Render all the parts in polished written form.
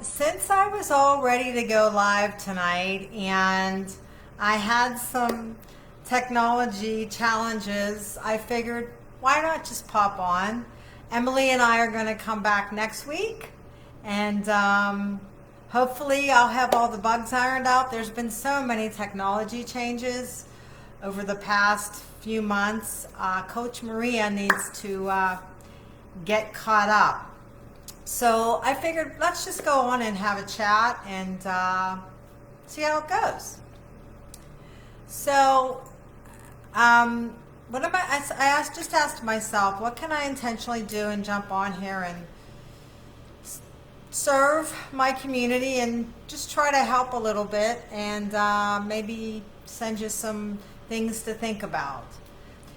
Since I was all ready to go live tonight and I had some technology challenges, I figured why not just pop on? Emily and I are going to come back next week and hopefully I'll have all the bugs ironed out. There's been so many technology changes over the past few months. Coach Maria needs to get caught up. So I figured let's just go on and have a chat and see how it goes. So, what am just asked myself, what can I intentionally do and jump on here and serve my community and just try to help a little bit and maybe send you some things to think about.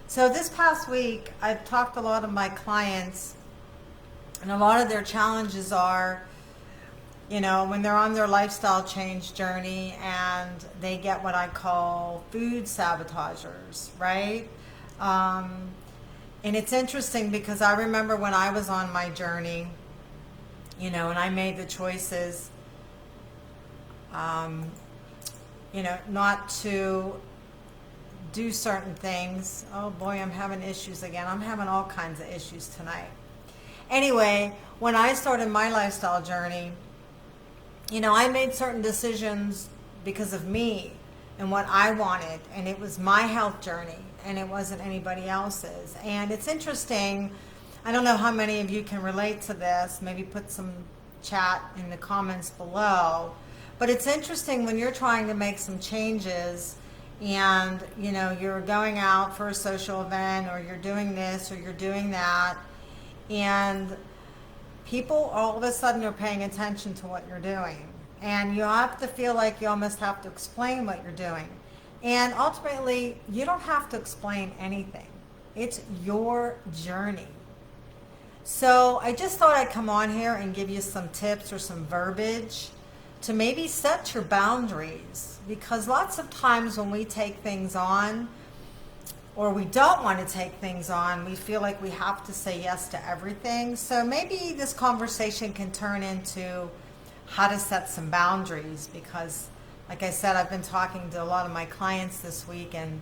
So this past week, I've talked to a lot of my clients, and a lot of their challenges are, when they're on their lifestyle change journey and they get what I call food sabotagers, right? And it's interesting because I remember when I was on my journey, and I made the choices, not to do certain things. Oh boy, I'm having issues again. I'm having all kinds of issues tonight. Anyway, when I started my lifestyle journey, I made certain decisions because of me and what I wanted, and it was my health journey, and it wasn't anybody else's. And it's interesting, I don't know how many of you can relate to this, maybe put some chat in the comments below, but it's interesting when you're trying to make some changes and, you're going out for a social event or you're doing this or you're doing that, and people all of a sudden are paying attention to what you're doing, and you have to feel like you almost have to explain what you're doing. And ultimately, you don't have to explain anything. It's your journey. So I just thought I'd come on here and give you some tips or some verbiage to maybe set your boundaries, because lots of times when we take things on, or we don't want to take things on, we feel like we have to say yes to everything. So maybe this conversation can turn into how to set some boundaries, because like I said, I've been talking to a lot of my clients this week, and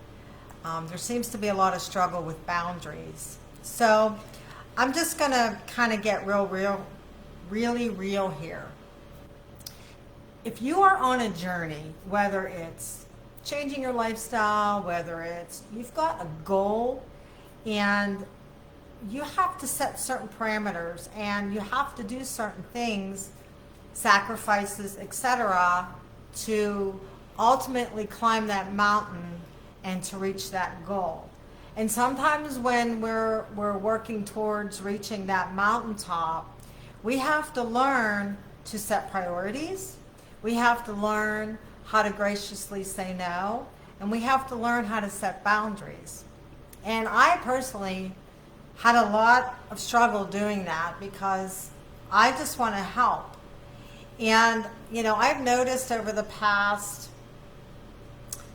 there seems to be a lot of struggle with boundaries. So I'm just going to kind of get really real here. If you are on a journey, whether it's changing your lifestyle, whether it's you've got a goal and you have to set certain parameters and you have to do certain things, sacrifices, etc., to ultimately climb that mountain and to reach that goal. And sometimes when we're working towards reaching that mountaintop, we have to learn to set priorities. We have to learn how to graciously say no, and we have to learn how to set boundaries. And I personally had a lot of struggle doing that because I just want to help. And, I've noticed over the past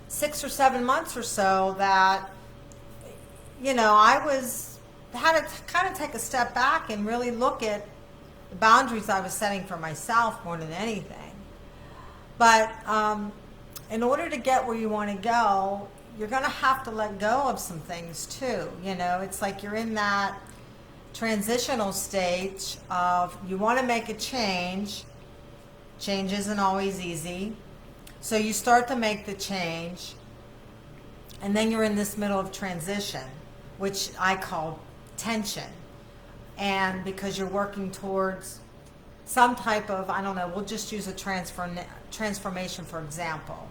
6 or 7 months or so that, I had to kind of take a step back and really look at the boundaries I was setting for myself more than anything. But in order to get where you want to go, you're going to have to let go of some things too. It's like you're in that transitional stage of you want to make a change. Change isn't always easy. So you start to make the change, and then you're in this middle of transition, which I call tension. And because you're working towards some type of, I don't know, we'll just use a transformation for example.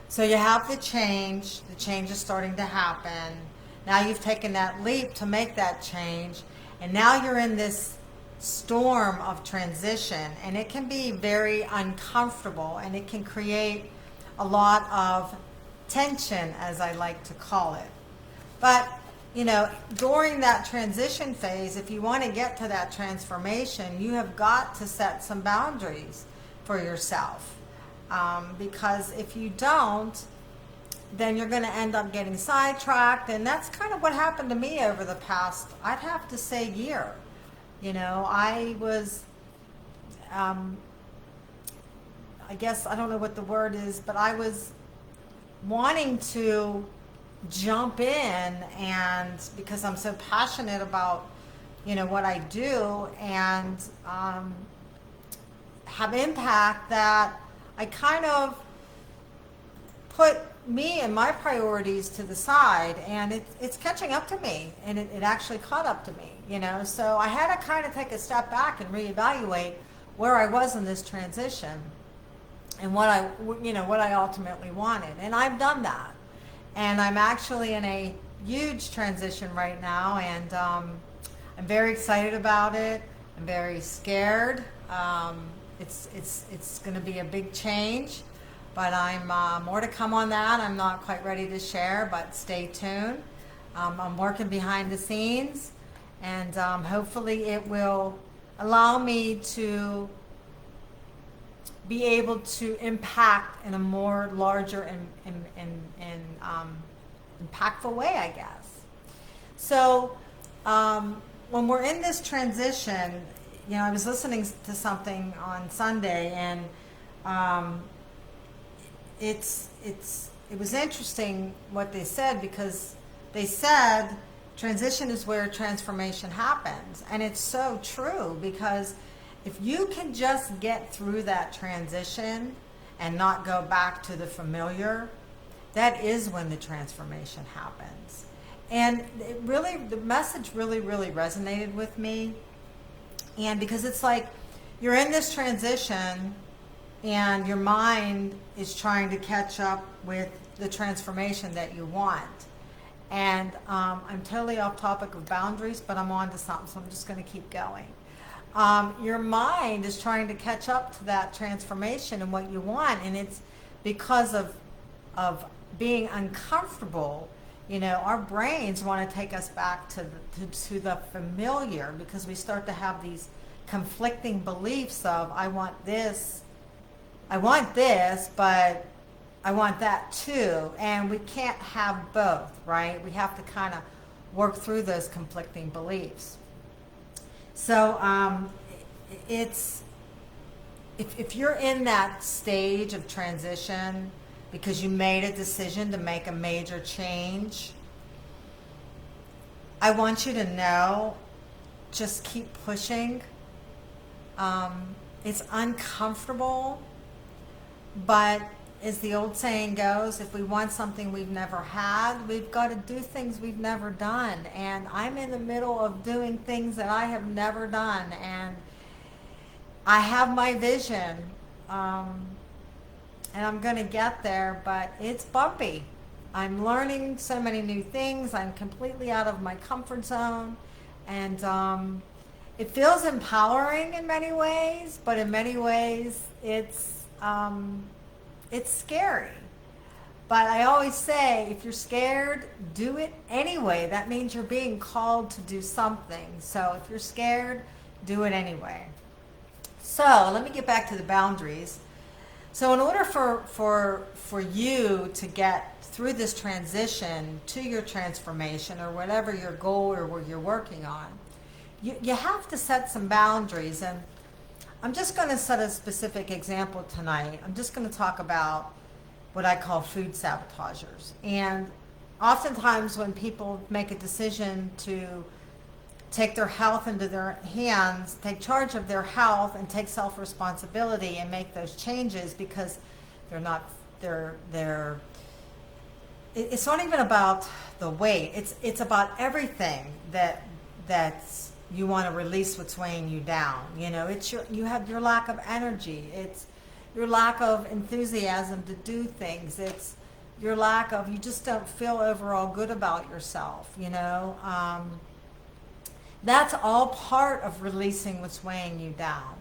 So you have the change is starting to happen. Now you've taken that leap to make that change, and now you're in this storm of transition, and it can be very uncomfortable, and it can create a lot of tension, as I like to call it. But during that transition phase, if you want to get to that transformation, you have got to set some boundaries for yourself. Because if you don't, then you're going to end up getting sidetracked. And that's kind of what happened to me over the past, I'd have to say, year. I was I guess, I don't know what the word is, but I was wanting to jump in, and because I'm so passionate about, what I do, and have impact, that I kind of put me and my priorities to the side, and it's catching up to me, and it actually caught up to me, so I had to kind of take a step back and reevaluate where I was in this transition, and what I ultimately wanted. And I've done that, and I'm actually in a huge transition right now, and I'm very excited about it. I'm very scared. It's going to be a big change, but I'm more to come on that. I'm not quite ready to share, but stay tuned. I'm working behind the scenes, and hopefully it will allow me to be able to impact in a more larger and impactful way, I guess. So when we're in this transition, I was listening to something on Sunday, and it was interesting what they said, because they said transition is where transformation happens, and it's so true, because if you can just get through that transition and not go back to the familiar, that is when the transformation happens. And the message really, really resonated with me. And because it's like you're in this transition and your mind is trying to catch up with the transformation that you want. And I'm totally off topic of boundaries, but I'm on to something, so I'm just going to keep going. Your mind is trying to catch up to that transformation and what you want, and it's because of being uncomfortable. Our brains want to take us back to the familiar, because we start to have these conflicting beliefs of I want this, but I want that too, and we can't have both, right? We have to kind of work through those conflicting beliefs. So it's if you're in that stage of transition because you made a decision to make a major change, I want you to know, just keep pushing. It's uncomfortable, but as the old saying goes, if we want something we've never had, we've got to do things we've never done. And I'm in the middle of doing things that I have never done. And I have my vision. And I'm going to get there, but it's bumpy. I'm learning so many new things. I'm completely out of my comfort zone. And it feels empowering in many ways, but in many ways it's scary. But I always say, if you're scared, do it anyway. That means you're being called to do something. So if you're scared, do it anyway. So let me get back to the boundaries. So in order for you to get through this transition to your transformation, or whatever your goal or what you're working on, you have to set some boundaries. And I'm just going to set a specific example tonight. I'm just going to talk about what I call food sabotagers. And oftentimes when people make a decision to take their health into their hands, take charge of their health, and take self-responsibility and make those changes, because it's not even about the weight. It's about everything that's you want to release what's weighing you down. It's you have your lack of energy. It's your lack of enthusiasm to do things. It's your lack of, you just don't feel overall good about yourself. That's all part of releasing what's weighing you down.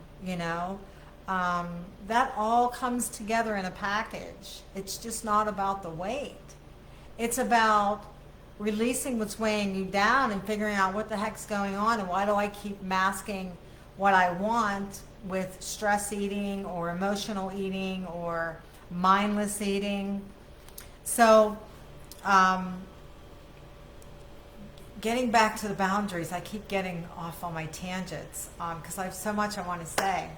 That all comes together in a package. It's just not about the weight. It's about releasing what's weighing you down and figuring out what the heck's going on, and why do I keep masking what I want with stress eating or emotional eating or mindless eating. So getting back to the boundaries, I keep getting off on my tangents because I have so much I want to say.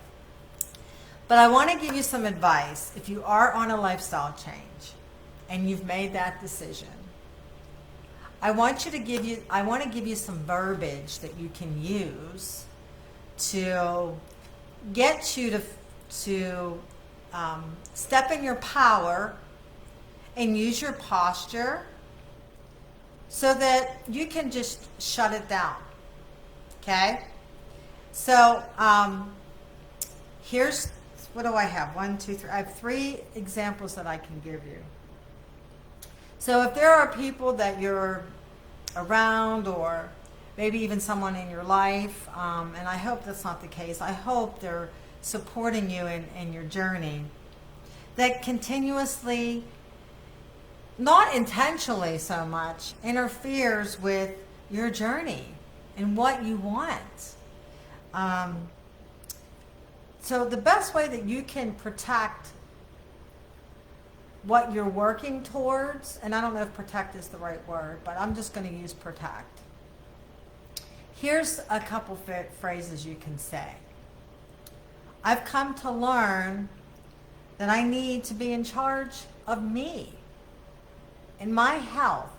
But I want to give you some advice. If you are on a lifestyle change and you've made that decision, I want to give you some verbiage that you can use to get you to step in your power and use your posture so that you can just shut it down. Okay? So here's, what do I have? 1, 2, 3. I have 3 examples that I can give you. So if there are people that you're around, or maybe even someone in your life, and I hope that's not the case. I hope they're supporting you in your journey, that continuously, not intentionally so much, interferes with your journey and what you want. So the best way that you can protect what you're working towards, and I don't know if protect is the right word, but I'm just going to use protect. Here's a couple phrases you can say. I've come to learn that I need to be in charge of me and my health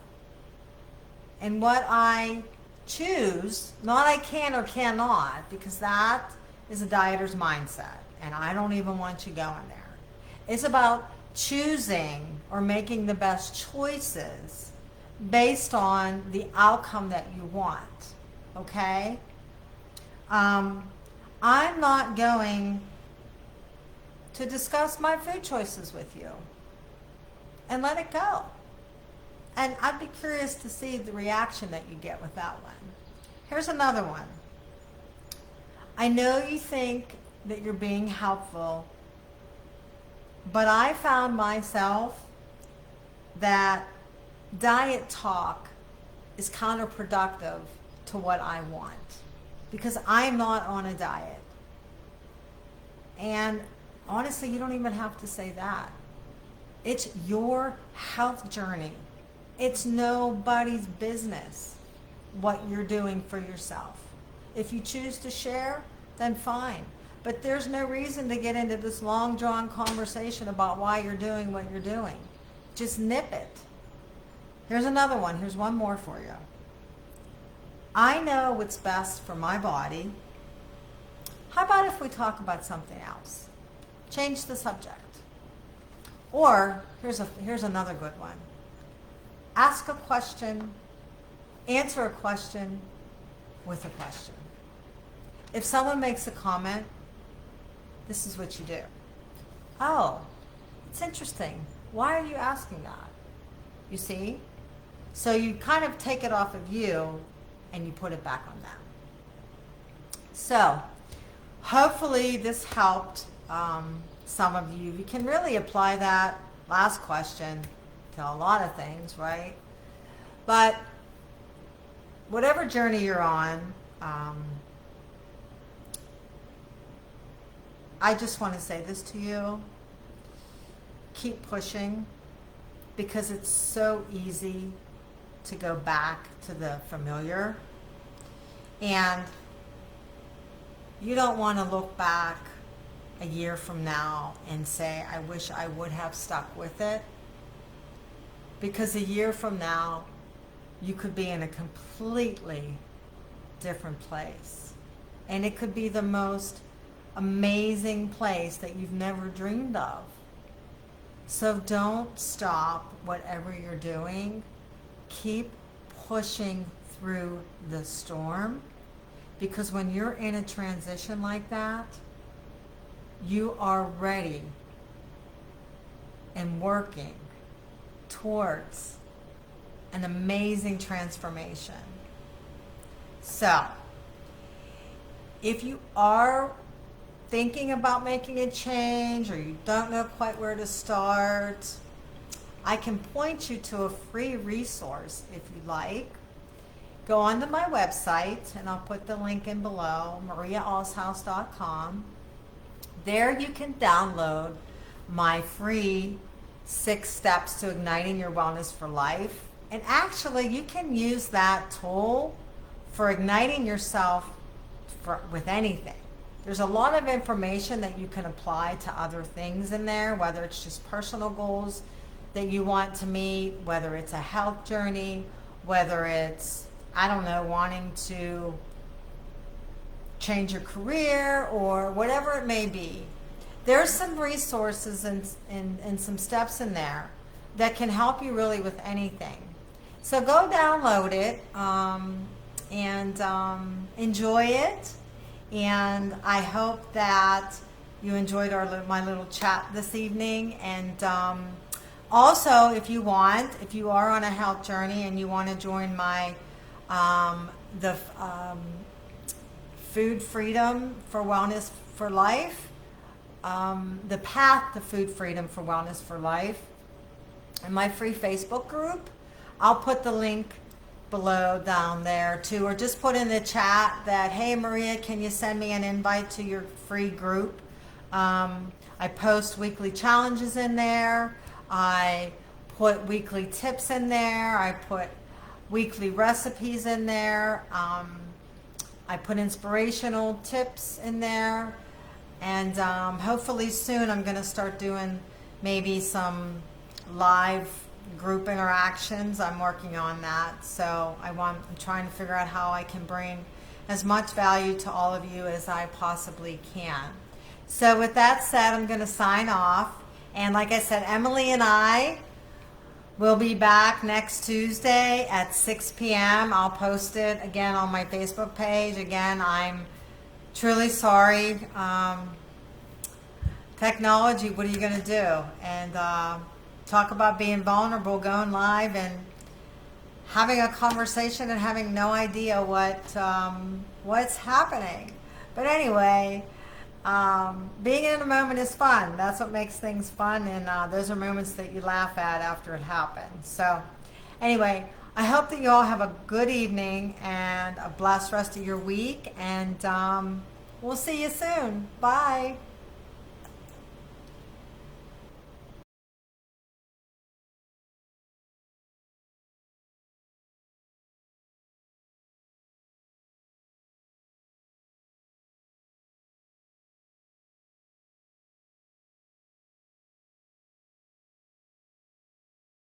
and what I choose, not I can or cannot, because that is a dieter's mindset, and I don't even want you going there. It's about choosing or making the best choices based on the outcome that you want. Okay? I'm not going to discuss my food choices with you, and let it go. And I'd be curious to see the reaction that you get with that one. Here's another one. I know you think that you're being helpful, but I found myself that diet talk is counterproductive to what I want, because I'm not on a diet. And honestly, you don't even have to say that. It's your health journey. It's nobody's business what you're doing for yourself. If you choose to share, then fine. But there's no reason to get into this long drawn conversation about why you're doing what you're doing. Just nip it. Here's another one. Here's one more for you. I know what's best for my body. How about if we talk about something else? Change the subject. Or here's another good one. Ask a question, answer a question with a question. If someone makes a comment, this is what you do. Oh, it's interesting. Why are you asking that? You see? So you kind of take it off of you and you put it back on them. So hopefully this helped some of you. You can really apply that last question to a lot of things, right? But whatever journey you're on, I just want to say this to you. Keep pushing, because it's so easy to go back to the familiar. And you don't want to look back a year from now and say, I wish I would have stuck with it. Because a year from now, you could be in a completely different place. And it could be the most amazing place that you've never dreamed of. So don't stop whatever you're doing. Keep pushing through the storm, because when you're in a transition like that, you are ready and working towards an amazing transformation. So, if you are thinking about making a change, or you don't know quite where to start, I can point you to a free resource if you like. Go onto my website, and I'll put the link in below, mariaallshouse.com. There you can download my free 6 steps to igniting your wellness for life. And actually, you can use that tool for igniting yourself with anything. There's a lot of information that you can apply to other things in there, whether it's just personal goals that you want to meet, whether it's a health journey, whether it's, I don't know, wanting to change your career or whatever it may be. There's some resources and some steps in there that can help you really with anything. So go download it and enjoy it. And I hope that you enjoyed my little chat this evening. And also, if you are on a health journey and you want to join my Food Freedom for Wellness for Life, the Path to Food Freedom for Wellness for Life, and my free Facebook group, I'll put the link below down there too, or just put in the chat that, hey Maria, can you send me an invite to your free group? I post weekly challenges in there. I put weekly tips in there. I put weekly recipes in there. I put inspirational tips in there. And hopefully soon I'm going to start doing maybe some live group interactions. I'm working on that. So I'm trying to figure out how I can bring as much value to all of you as I possibly can. So with that said, I'm going to sign off. And like I said, Emily and I will be back next Tuesday at 6 p.m. I'll post it again on my Facebook page. Again, I'm truly sorry. Technology, what are you going to do? And talk about being vulnerable, going live and having a conversation and having no idea what's happening. But anyway, being in a moment is fun. That's what makes things fun, and those are moments that you laugh at after it happens. So anyway, I hope that you all have a good evening and a blessed rest of your week, and we'll see you soon. Bye.